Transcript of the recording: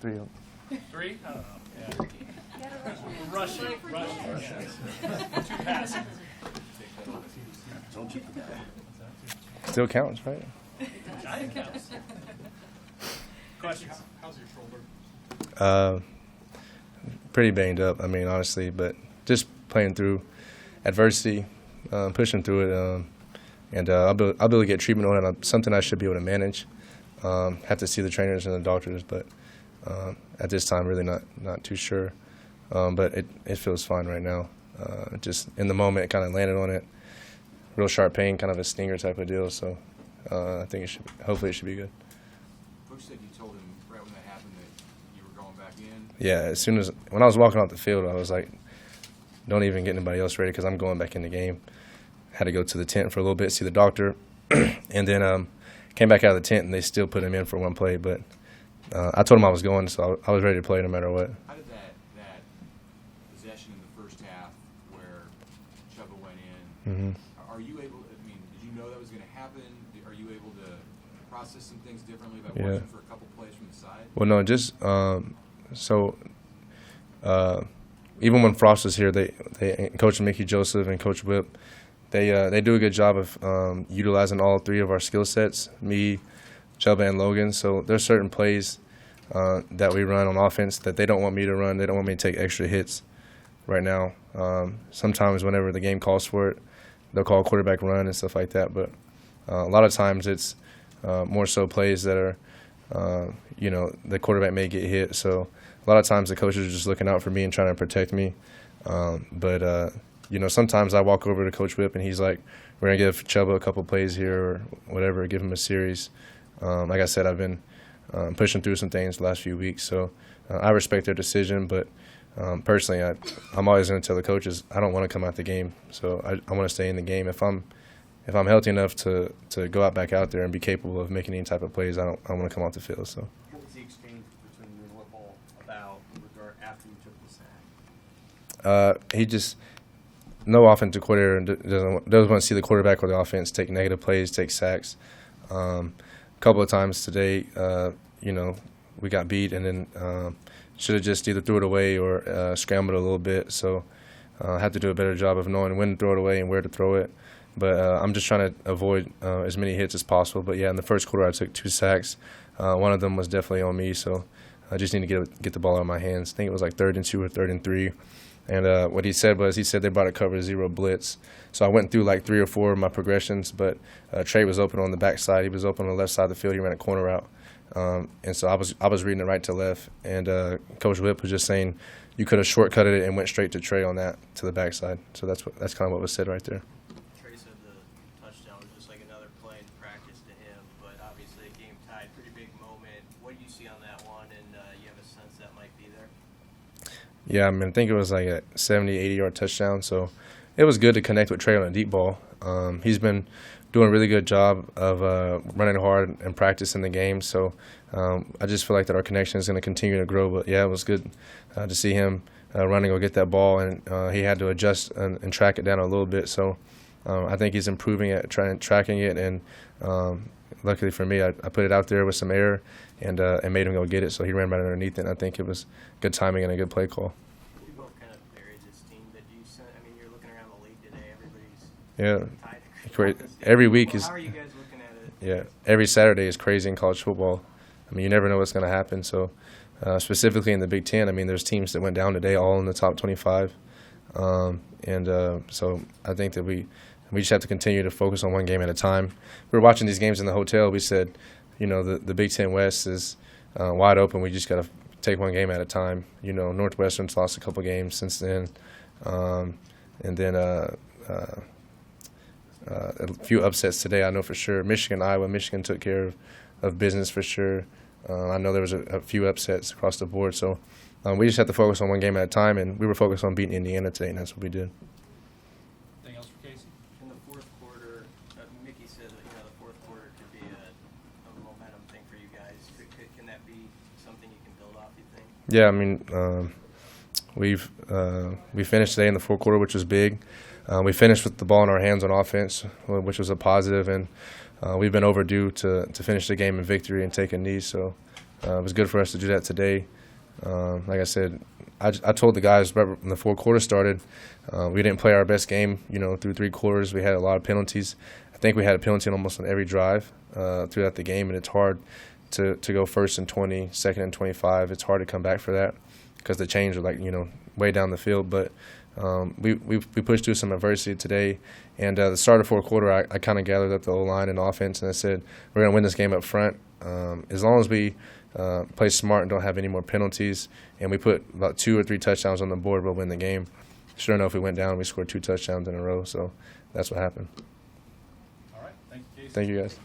3 of them. 3? I don't know. Yeah. Rushing. Yeah. 2 passing. Still counts, right? Giant counts. Questions? How's your shoulder? Pretty banged up, I mean, honestly, but just playing through adversity, pushing through it, and I'll be able to get treatment on it. Something I should be able to manage. Have to see the trainers and the doctors, but at this time, really not too sure. But it feels fine right now. Just in the moment, it kind of landed on it. Real sharp pain, kind of a stinger type of deal. So I think hopefully it should be good. Coach said you told him right when that happened that you were going back in. Yeah, when I was walking off the field, I was like, don't even get anybody else ready because I'm going back in the game. Had to go to the tent for a little bit, see the doctor, and then came back out of the tent, and they still put him in for one play. But I told him I was going, so I was ready to play no matter what. How did that possession in the first half where Chuba went in, are you able, I mean, did you know that was going to happen? Are you able to process some things differently by watching for a couple plays from the side? Well, no, just even when Frost was here, they Coach Mickey Joseph and Coach Whip, they do a good job of utilizing all 3 of our skill sets, me, Chuba, and Logan. So there's certain plays that we run on offense that they don't want me to run. They don't want me to take extra hits right now. Sometimes whenever the game calls for it, they'll call a quarterback run and stuff like that. But a lot of times it's more so plays that are, the quarterback may get hit. So a lot of times the coaches are just looking out for me and trying to protect me. But sometimes I walk over to Coach Whip and he's like, we're going to give Chuba a couple plays here or whatever, give him a series. Like I said, I've been pushing through some things the last few weeks. So I respect their decision, but personally, I'm always going to tell the coaches I don't want to come out the game. So I want to stay in the game. If I'm healthy enough to go back out there and be capable of making any type of plays, I want to come off the field. So. What was the exchange between you and Whipple about after you took the sack? He just no offensive coordinator doesn't want to see the quarterback or the offense take negative plays, take sacks. A couple of times today, we got beat and then should have just either threw it away or scrambled a little bit. So I have to do a better job of knowing when to throw it away and where to throw it. But I'm just trying to avoid as many hits as possible. But, yeah, in the first quarter I took 2 sacks. One of them was definitely on me, so I just need to get the ball out of my hands. I think it was like 3rd and 2 or 3rd and 3. And what he said they brought a cover 0 blitz. So I went through like 3 or 4 of my progressions, but Trey was open on the backside. He was open on the left side of the field. He ran a corner route. And so I was reading it right to left. And Coach Whip was just saying you could have shortcutted it and went straight to Trey on that to the backside. So that's kind of what was said right there. Trey said the touchdown was just like another play in practice to him, but obviously a game tied, pretty big moment. What do you see on that one, and you have a sense that might be there? Yeah, I mean, I think it was like a 70, 80-yard touchdown. So it was good to connect with Trey on a deep ball. He's been doing a really good job of running hard and practice in the game. So I just feel like that our connection is going to continue to grow. But, yeah, it was good to see him running or get that ball. And he had to adjust and track it down a little bit. So I think he's improving at tracking it. And luckily for me, I put it out there with some air and made him go get it. So he ran right underneath it. And I think it was good timing and a good play call. You both kind of buried this team that you sent. I mean, you're looking around the league today. Yeah. Everybody's tied. Every week is. How are you guys looking at it? Yeah, every Saturday is crazy in college football. I mean, you never know what's going to happen. So, specifically in the Big Ten, I mean, there's teams that went down today, all in the top 25, so I think that we just have to continue to focus on one game at a time. We were watching these games in the hotel. We said, the Big Ten West is wide open. We just got to take one game at a time. Northwestern's lost a couple games since then, and then. A few upsets today, I know for sure. Iowa, Michigan took care of business for sure. I know there was a few upsets across the board. So we just have to focus on one game at a time, and we were focused on beating Indiana today, and that's what we did. Anything else for Casey? In the fourth quarter, Mickey said that the fourth quarter could be a momentum thing for you guys. Can that be something you can build off, you think? Yeah, I mean, we finished today in the fourth quarter, which was big. We finished with the ball in our hands on offense, which was a positive, and we've been overdue to finish the game in victory and take a knee. So It was good for us to do that today. Like I said, I told the guys right when the fourth quarter started, we didn't play our best game, through 3 quarters. We had a lot of penalties. I think we had a penalty on almost on every drive throughout the game, and it's hard to go 1st and 20, 2nd and 25. It's hard to come back for that because the chains are way down the field. But we pushed through some adversity today, and the start of fourth quarter, I kind of gathered up the O-line and offense, and I said we're going to win this game up front as long as we play smart and don't have any more penalties, and we put about 2 or 3 touchdowns on the board, we'll win the game. Sure enough, we went down. We scored 2 touchdowns in a row, so that's what happened. All right. Thank you, Casey. Thank you, guys.